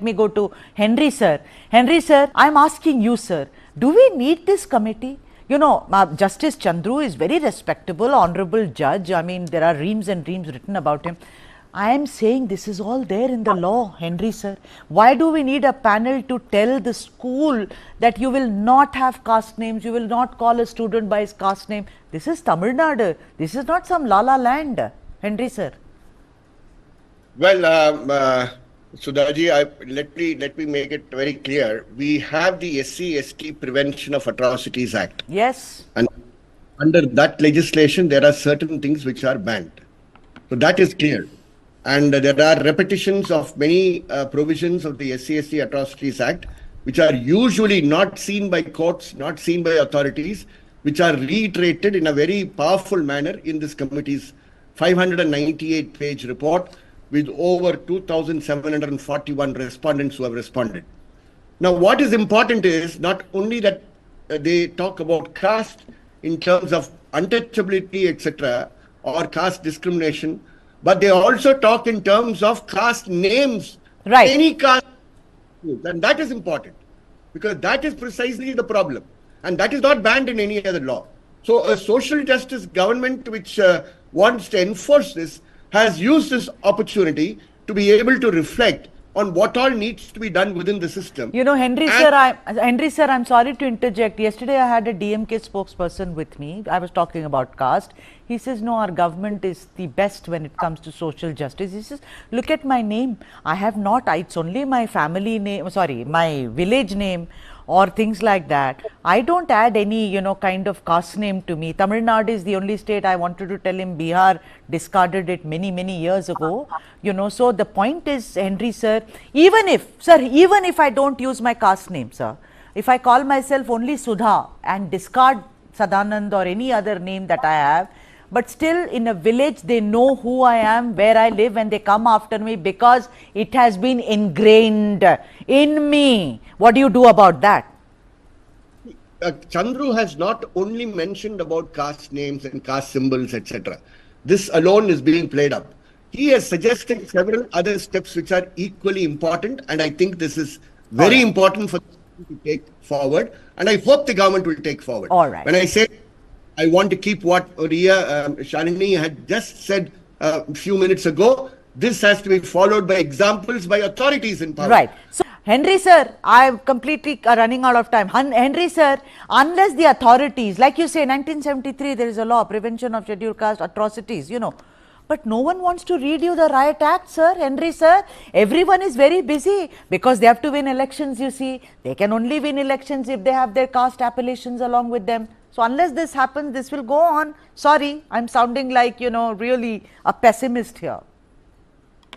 me go to Henri sir. Henri sir, I'm asking you, sir, do we need this committee? You know, Justice Chandru is very respectable, honorable judge. I mean, there are reams and reams written about him. I am saying this is all there in the law, Henri sir. Why do we need a panel to tell the school that you will not have caste names, you will not call a student by his caste name? This is Tamil Nadu. This is not some la-la land, Henri sir. Well, Sudhaji, let me make it very clear. We have the SC/ST Prevention of Atrocities Act. Yes. And under that legislation, there are certain things which are banned. So that is clear. And there are repetitions of many provisions of the SC/ST Atrocities Act, which are usually not seen by courts, not seen by authorities, which are reiterated in a very powerful manner in this committee's 598-page report with over 2,741 respondents who have responded. Now, what is important is not only that they talk about caste in terms of untouchability, etc., or caste discrimination, but they also talk in terms of caste names. Right. Any caste, and that is important because that is precisely the problem, and that is not banned in any other law. So a social justice government which wants to enforce this has used this opportunity to be able to reflect on what all needs to be done within the system. You know, Henri sir, I'm sorry to interject. Yesterday I had a DMK spokesperson with me. I was talking about caste. He says, no, our government is the best when it comes to social justice. He says, look at my name. I have not, it's only my family name, sorry, my village name or things like that. I don't add any, you know, kind of caste name to me. Tamil Nadu is the only state. I wanted to tell him Bihar discarded it many, many years ago. You know, so the point is, Henri sir, even if I don't use my caste name, sir, if I call myself only Sudha and discard Sadanand or any other name that I have, but still in a village they know who I am, where I live, and they come after me because it has been ingrained in me. What do you do about that? Chandru has not only mentioned about caste names and caste symbols, etc. This alone is being played up. He has suggested several other steps which are equally important, and I think this is very important for to take forward, and I hope the government will take forward. All right. When I say I want to keep what Shalini had just said a few minutes ago, this has to be followed by examples by authorities in power. Right. So, Henri sir, I am completely running out of time. Henri sir, unless the authorities, like you say, 1973, there is a law, Prevention of Scheduled Caste Atrocities, you know. But no one wants to read you the riot act, sir, Henri sir. Everyone is very busy because they have to win elections, you see. They can only win elections if they have their caste appellations along with them. So unless this happens, this will go on. Sorry, I'm sounding like, you know, really a pessimist here.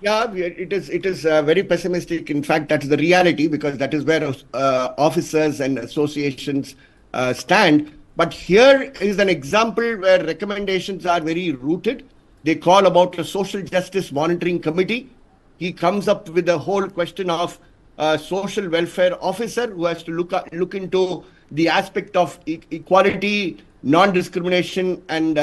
Yeah, it is very pessimistic. In fact, that's the reality because that is where officers and associations stand. But here is an example where recommendations are very rooted. They call about a social justice monitoring committee. He comes up with the whole question of social welfare officer who has to look into the aspect of equality, non-discrimination and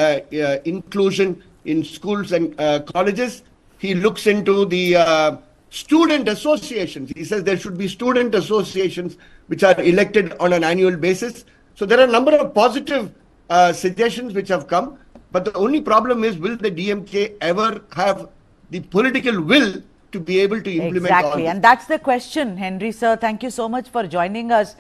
inclusion in schools and colleges. He looks into the student associations. He says there should be student associations which are elected on an annual basis. So there are a number of positive suggestions which have come. But the only problem is, will the DMK ever have the political will to be able to implement all this? Exactly. And that's the question, Henri sir. Thank you so much for joining us.